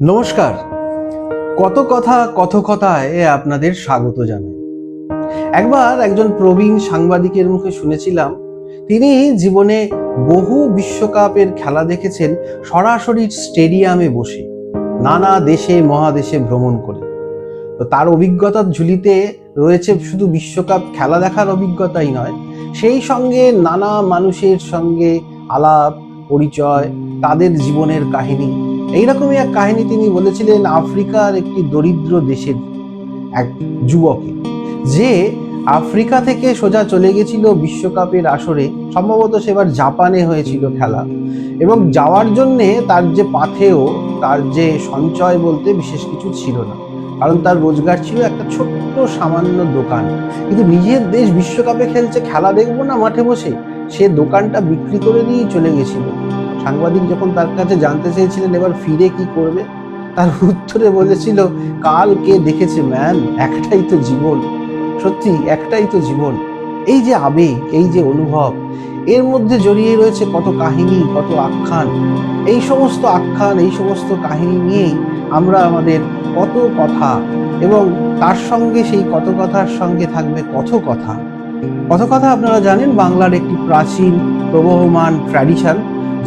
নমস্কার। কত কথা কথকথায় আপনাদের স্বাগত জানাই। একবার একজন প্রবীণ সাংবাদিকের মুখে শুনেছিলাম, তিনি জীবনে বহু বিশ্বকাপের খেলা দেখেছেন সরাসরি স্টেডিয়ামে বসে, নানা দেশে মহাদেশে ভ্রমণ করে। তো তার অভিজ্ঞতার ঝুলিতে রয়েছে শুধু বিশ্বকাপ খেলা দেখার অভিজ্ঞতাই নয়, সেই সঙ্গে নানা মানুষের সঙ্গে আলাপ পরিচয়, তাদের জীবনের কাহিনী। এইরকমই এক কাহিনী তিনি বলেছিলেন আফ্রিকার একটি দরিদ্র দেশের এক যুবকে, যে আফ্রিকা থেকে সোজা চলে গেছিল বিশ্বকাপের আসরে। সম্ভবত সেবার জাপানে হয়েছিল খেলা, এবং যাওয়ার জন্যে তার যে পাথেয়, তার যে সঞ্চয় বলতে বিশেষ কিছু ছিল না, কারণ তার রোজগার ছিল একটা ছোট্ট সামান্য দোকান। কিন্তু নিজের দেশ বিশ্বকাপে খেলছে, খেলা দেখবো না মাঠে বসে, সে দোকানটা বিক্রি করে দিয়েই চলে গেছিল। সাংবাদিক যখন তার কাছে জানতে চেয়েছিলেন এবার ফিরে কি করবে, তার উত্তরে বলেছিল, কাল কে দেখেছে ম্যান, একটাই তো জীবন। সত্যি একটাই তো জীবন। এই যে আবেগ, এই যে অনুভব, এর মধ্যে জড়িয়ে রয়েছে কত কাহিনী, কত আখ্যান। এই সমস্ত আখ্যান, এই সমস্ত কাহিনী নিয়েই আমরা আমাদের কত কথা, এবং তার সঙ্গে সেই কত কথার সঙ্গে থাকবে কথকথা। কথকথা আপনারা জানেন বাংলার একটি প্রাচীন প্রবহমান ট্র্যাডিশন,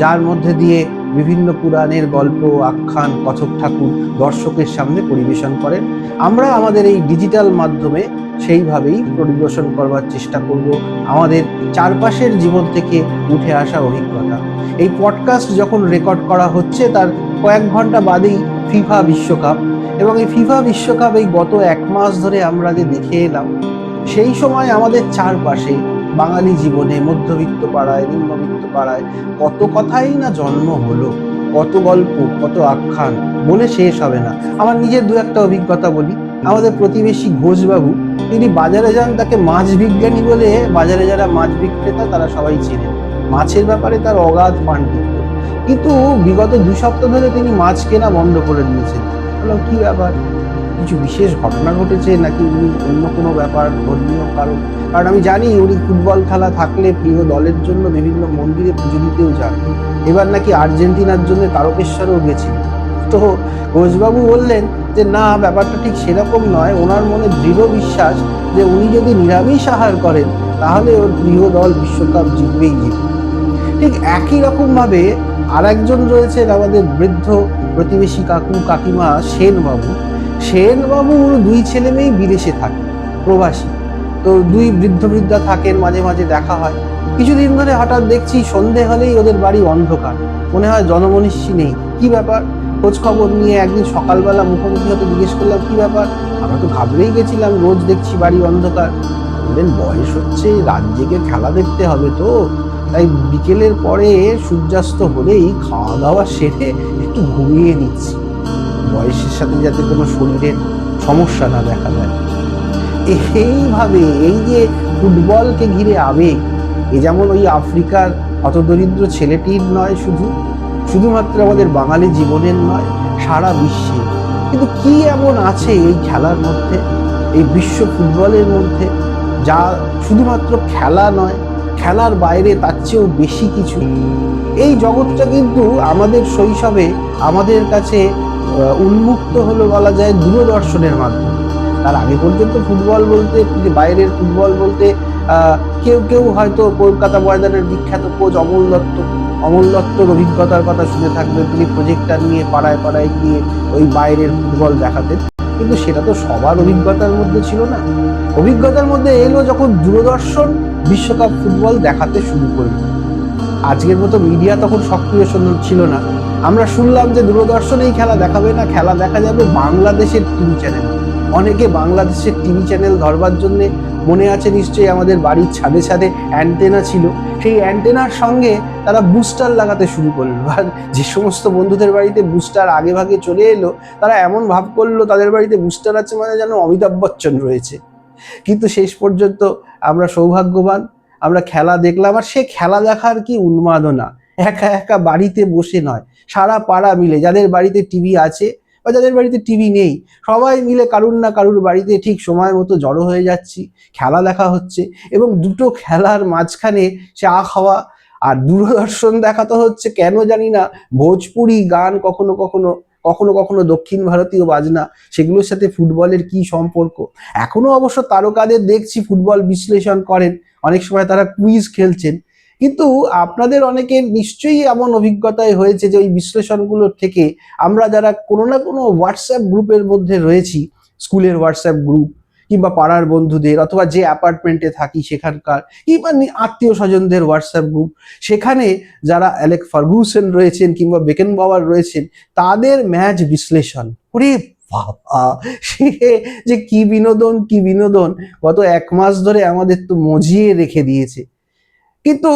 যার মধ্যে দিয়ে বিভিন্ন পুরাণের গল্প, আখ্যান, কথক ঠাকুর দর্শকের সামনে পরিবেশন করেন। আমরা আমাদের এই ডিজিটাল মাধ্যমে সেইভাবেই পরিবেশন করবার চেষ্টা করব আমাদের চারপাশের জীবন থেকে উঠে আসা অভিজ্ঞতা। এই পডকাস্ট যখন রেকর্ড করা হচ্ছে তার কয়েক ঘন্টা বাদেই ফিফা বিশ্বকাপ, এবং এই ফিফা বিশ্বকাপ এই গত এক মাস ধরে আমরা যে দেখে এলাম, সেই সময় আমাদের চারপাশে বাঙালি জীবনে মধ্যবিত্ত পাড়ায়, নিম্নবিত্ত পাড়ায় কত কথাই না জন্ম হলো, কত গল্প, কত আখ্যান, বলে শেষ হবে না। আমার নিজের দু একটা অভিজ্ঞতা বলি। আমাদের প্রতিবেশী ঘোষবাবু, তিনি বাজারে যান, তাকে মাছ বিজ্ঞানী বলে বাজারে যারা মাছ বিক্রেতা তারা সবাই চেনেন। মাছের ব্যাপারে তার অগাধ পাণ্ডিত্য, কিন্তু বিগত 2 সপ্তাহ ধরে তিনি মাছ কেনা বন্ধ করে দিয়েছেন। বললাম, কি ব্যাপার? কিছু বিশেষ ঘটনা ঘটেছে নাকি উনি অন্য কোনো ব্যাপার, ধর্মীয় কারণ? কারণ আমি জানি উনি ফুটবল খেলা থাকলে প্রিয় দলের জন্য বিভিন্ন মন্দিরে পুজো দিতেও যান। এবার নাকি আর্জেন্টিনার জন্য তারকেশ্বরেও গেছিলেন। তো ঘোষবাবু বললেন যে না, ব্যাপারটা ঠিক সেরকম নয়। ওনার মনে দৃঢ় বিশ্বাস যে উনি যদি নিরামিষ আহার করেন তাহলে ওর প্রিয় দল বিশ্বকাপ জিতবেই জিতবে। ঠিক একই রকমভাবে আর একজন রয়েছেন আমাদের বৃদ্ধ প্রতিবেশী কাকু কাকিমা সেনবাবু। সেনবাবুর 2 ছেলে মেয়েই বিদেশে থাকে, প্রবাসী। তো 2 বৃদ্ধা থাকেন, মাঝে মাঝে দেখা হয়। কিছুদিন ধরে হঠাৎ দেখছি সন্ধে হলেই ওদের বাড়ি অন্ধকার, মনে হয় জনমনীষী নেই। কি ব্যাপার? খোঁজ খবর নিয়ে একদিন সকালবেলা মুখোমুখি হতে জিজ্ঞেস করলাম, কি ব্যাপার? আমরা তো ঘাবড়েই গেছিলাম, রোজ দেখছি বাড়ি অন্ধকার। বললেন, বয়স হচ্ছে, রাত জেগে খেলা দেখতে হবে, তো তাই বিকেলের পরে সূর্যাস্ত হলেই খাওয়া দাওয়া সেরে একটু ঘুমিয়ে নিচ্ছি, বয়সের সাথে যাতে কোনো শরীরের সমস্যা না দেখা দেয়। এইভাবে এই যে ফুটবলকে ঘিরে আবেগ, এ যেমন ওই আফ্রিকার হতদরিদ্র ছেলেটির নয়, শুধুমাত্র আমাদের বাঙালি জীবনের নয়, সারা বিশ্বে। কিন্তু কি এমন আছে এই খেলার মধ্যে, এই বিশ্ব ফুটবলের মধ্যে, যা শুধুমাত্র খেলা নয়, খেলার বাইরে তার চেয়েও বেশি কিছু। এই জগৎটা কিন্তু আমাদের শৈশবে আমাদের কাছে উন্মুক্ত হলো বলা যায় দূরদর্শনের মাধ্যমে। তার আগে পর্যন্ত ফুটবল বলতে, বাইরের ফুটবল বলতে কেউ কেউ হয়তো কলকাতা ময়দানের বিখ্যাত কোচ অমল দত্তর অভিজ্ঞতার কথা শুনে থাকবেন। তিনি প্রজেক্টর নিয়ে পাড়ায় পাড়ায় গিয়ে ওই বাইরের ফুটবল দেখাতেন, কিন্তু সেটা তো সবার অভিজ্ঞতার মধ্যে ছিল না। অভিজ্ঞতার মধ্যে এলো যখন দূরদর্শন বিশ্বকাপ ফুটবল দেখাতে শুরু করলো। আজকের মতো মিডিয়া তখন সক্রিয় ছিল না। আমরা শুনলাম যে দূরদর্শন এই খেলা দেখাবে না, খেলা দেখা যাবে বাংলাদেশের টিভি চ্যানেল। অনেকে বাংলাদেশের টিভি চ্যানেল ধরবার জন্য, মনে আছে নিশ্চয়ই আমাদের বাড়ির ছাদে ছাদে অ্যান্টেনা ছিল, সেই অ্যান্টেনার সঙ্গে তারা বুস্টার লাগাতে শুরু করলো। আর যে সমস্ত বন্ধুদের বাড়িতে বুস্টার আগে ভাগে চলে এলো, তারা এমন ভাব করলো তাদের বাড়িতে বুস্টার আছে মানে যেন অমিতাভ বচ্চন রয়েছে। কিন্তু শেষ পর্যন্ত আমরা সৌভাগ্যবান, আমরা খেলা দেখলাম। আর সে খেলা দেখার কি উন্মাদনা! একা একা বাড়িতে বসে নয়, সারা পাড়া মিলে, যাদের বাড়িতে টিভি আছে বা যাদের বাড়িতে টিভি নেই, সবাই মিলে কারুর না কারুর বাড়িতে ঠিক সময় মতো জড়ো হয়ে যাচ্ছি, খেলা দেখা হচ্ছে। এবং দুটো খেলার মাঝখানে চা খাওয়া আর দূরদর্শন দেখাতে হচ্ছে কেন জানি না ভোজপুরি গান, কখনো কখনো কখনো কখনো দক্ষিণ ভারতীয় বাজনা, সেগুলোর সাথে ফুটবলের কি সম্পর্ক। এখনো অবশ্য তারকাদের দেখছি ফুটবল বিশ্লেষণ করেন, অনেক সময় তারা কুইজ খেলছেন। কিন্তু আপনাদের অনেকের নিশ্চয়ই এমন অভিজ্ঞতায় হয়েছে যে ওই বিশ্লেষণগুলোর থেকে আমরা যারা কোনো না কোনো হোয়াটসঅ্যাপ গ্রুপের মধ্যে রয়েছি, স্কুলের হোয়াটসঅ্যাপ গ্রুপ কিংবা পাড়ার বন্ধুদের অথবা যে অ্যাপার্টমেন্টে থাকি সেখানকার, কিংবা আত্মীয় স্বজনদের হোয়াটসঅ্যাপ গ্রুপ, সেখানে যারা অ্যালেক ফার্গুসন রয়েছেন কিংবা বেকেন বাওয়ার রয়েছেন, তাদের ম্যাচ বিশ্লেষণ, ওরে বাবা, সে যে কি বিনোদন, কি বিনোদন! গত 1 মাস ধরে আমাদের তো মজিয়ে রেখে দিয়েছে। কিন্তু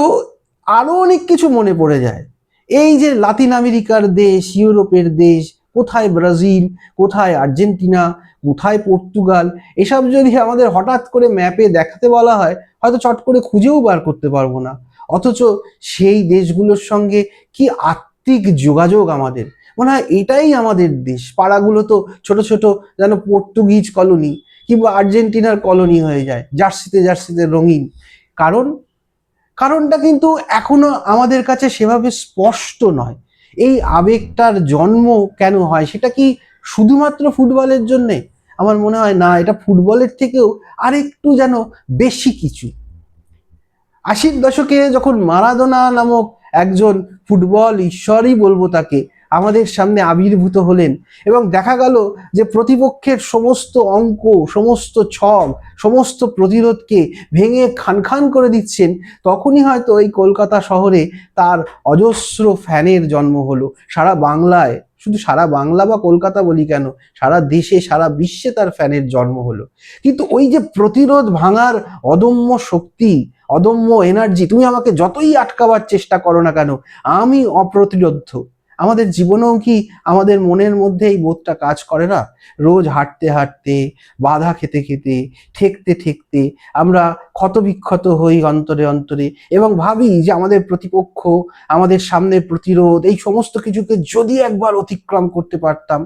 আরো অনেক কিছু মনে পড়ে যায়। এই যে লাতিন আমেরিকার দেশ, ইউরোপের দেশ, কোথায় ব্রাজিল, কোথায় আর্জেন্টিনা, কোথায় পর্তুগাল, এসব যদি আমাদের হঠাৎ করে ম্যাপে দেখাতে বলা হয়, হয়তো চট করে খুঁজেও বার করতে পারবো না। অথচ সেই দেশগুলোর সঙ্গে কি আত্মিক যোগাযোগ আমাদের, মনে হয় এটাই আমাদের দেশ। পাড়াগুলো তো ছোট ছোট যেন পর্তুগিজ কলোনি কিংবা আর্জেন্টিনার কলোনি হয়ে যায়, জার্সিতে জার্সিতে রঙিন। কারণ কারণটা কিন্তু এখনো আমাদের কাছে সেভাবে স্পষ্ট নয়। এই আবেগটার জন্ম কেন হয়, সেটা কি শুধুমাত্র ফুটবলের জন্যে? আমার মনে হয় না, এটা ফুটবলের থেকেও আরেকটু যেন বেশি কিছু। 80-র দশকে যখন মারাদোনা নামক একজন ফুটবল ঈশ্বরই বলবো তাকে, আমাদের সামনে আবির্ভূত হলেন এবং দেখা গেল যে প্রতিপক্ষের সমস্ত অঙ্ক, সমস্ত ছক, সমস্ত প্রতিরোধকে ভেঙে খান খান করে দিচ্ছেন, তখনই হয়তো এই কলকাতা শহরে তার অজস্র ফ্যানের জন্ম হলো। সারা বাংলায়, শুধু সারা বাংলা বা কলকাতা বলি কেন, সারা দেশে সারা বিশ্বে তার ফ্যানের জন্ম হলো। কিন্তু ওই যে প্রতিরোধ ভাঙার অদম্য শক্তি, অদম্য এনার্জি, তুমি আমাকে যতই আটকাবার চেষ্টা করো না কেন, আমি অপ্রতিরোধ্য। আমাদের জীবনেও কি আমাদের মনের মধ্যে এই বোধটা কাজ করে না? রোজ হাঁটতে হাঁটতে, বাধা খেতে খেতে, ঠেকতে ঠেকতে আমরা ক্ষতবিক্ষত হই অন্তরে অন্তরে, এবং ভাবি যে আমাদের প্রতিপক্ষ, আমাদের সামনে প্রতিরোধ, এই সমস্ত কিছুকে যদি একবার অতিক্রম করতে পারতাম।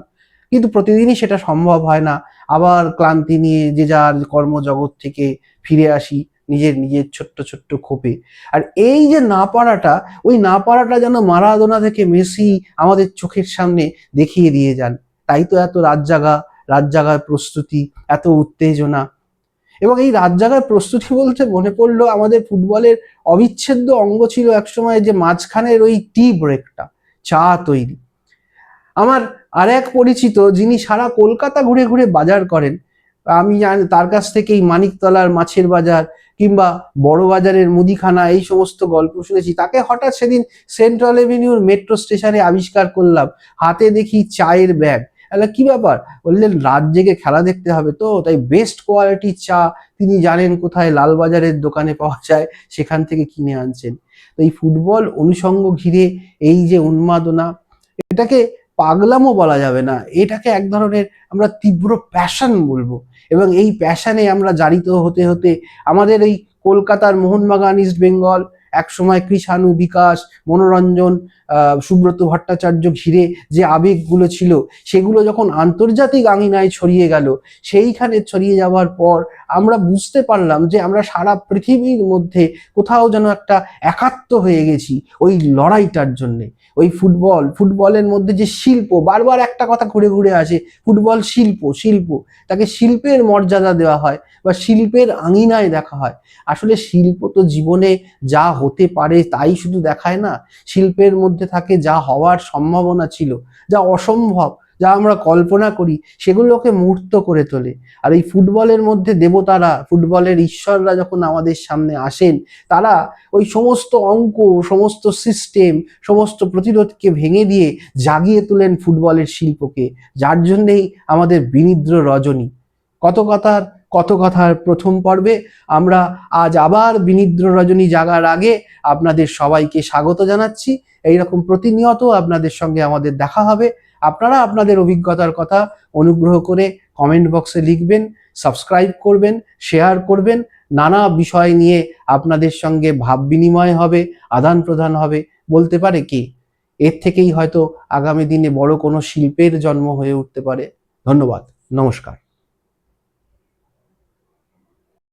কিন্তু প্রতিদিনই সেটা সম্ভব হয় না। আবার ক্লান্তি নিয়ে যে যার কর্মজগৎ থেকে ফিরে আসি নিজের নিজের ছোট্ট ছোট্ট খোপে। আর এই যে না পারাটা, ওই না পারাটা যেন মারাদোনা থেকে মেসি আমাদের চোখের সামনে দেখিয়ে দিয়ে যান। তাই তো এত রাত জাগার প্রস্তুতি, এত উত্তেজনা। এবং এই রাত জাগার প্রস্তুতি বলতে মনে পড়লো, আমাদের ফুটবলের অবিচ্ছেদ্য অঙ্গ ছিল একসময় যে মাঝখানের ওই টি ব্রেকটা, চা তৈরি। আমার আর এক পরিচিত, যিনি সারা কলকাতা ঘুরে ঘুরে বাজার করেন, আমি জানি তার কাছ থেকেই মানিকতলার মাছের বাজার কিংবা বড় বাজারের মুদিখানা, এই সমস্ত গল্প শুনেছি। তাকে হঠাৎ সেদিন সেন্ট্রাল এভিনিউর মেট্রো স্টেশনে আবিষ্কার করলাম, হাতে দেখি চায়ের ব্যাগ। কি ব্যাপার? বললেন রাত জেগে খেলা দেখতে হবে তো, তাই বেস্ট কোয়ালিটির চা তিনি জানেন কোথায় লালবাজারের দোকানে পাওয়া যায়, সেখান থেকে কিনে আনছেন। তো এই ফুটবল অনুষঙ্গ ঘিরে এই যে উন্মাদনা, এটাকে পাগলামও বলা যাবে না, এটাকে এক ধরনের আমরা তীব্র প্যাশন বলবো। এবং এই প্যাশনে আমরা জারিত হতে হতে আমাদের এই কলকাতার মোহনবাগান, ইস্ট বেঙ্গল, একসময় কৃষাণু, বিকাশ, মনোরঞ্জন, সুব্রত ভট্টাচার্য ঘিরে যে আবেগগুলো ছিল, সেগুলো যখন আন্তর্জাতিক আঙিনায় ছড়িয়ে গেল, সেইখানে ছড়িয়ে যাওয়ার পর আমরা বুঝতে পারলাম যে আমরা সারা পৃথিবীর মধ্যে কোথাও যেন একটা একাত্ম হয়ে গেছি ওই লড়াইটার জন্যে। ওই ফুটবলের মধ্যে যে শিল্প, বারবার একটা কথা ঘুরে ঘুরে আসে, ফুটবল শিল্প, শিল্প, তাকে শিল্পের মর্যাদা দেওয়া হয় বা শিল্পের আঙিনায় দেখা হয়। আসলে শিল্প তো জীবনে যা হতে পারে তাই শুধু দেখায় না, শিল্পের মধ্যে থাকে যা হওয়ার সম্ভাবনা ছিল, যা অসম্ভব, যা আমরা কল্পনা করি, সেগুলোকে মূর্ত করে তোলে। আর এই ফুটবলের মধ্যে দেবতারা, ফুটবলের ঈশ্বররা যখন আমাদের সামনে আসেন, তারা ওই সমস্ত অঙ্ক, সমস্ত সিস্টেম, সমস্ত প্রতিরোধকে ভেঙে দিয়ে জাগিয়ে তোলেন ফুটবলের শিল্পকে, যার জন্যেই আমাদের বিনিদ্র রজনী। কত কথার প্রথম পর্বে আমরা আজ আবার বিনিদ্র রজনী জাগার আগে আপনাদের সবাইকে স্বাগত জানাচ্ছি। এইরকম প্রতিনিয়ত আপনাদের সঙ্গে আমাদের দেখা হবে। আপনারা আপনাদের অভিজ্ঞতার কথা অনুগ্রহ করে কমেন্ট বক্সে লিখবেন, সাবস্ক্রাইব করবেন, শেয়ার করবেন। নানা বিষয় নিয়ে আপনাদের সঙ্গে ভাব বিনিময় হবে, আদান প্রদান হবে, বলতে পারে কে। এর থেকেই হয়তো আগামী দিনে বড় কোনো শিল্পের জন্ম হয়ে উঠতে পারে। ধন্যবাদ, নমস্কার।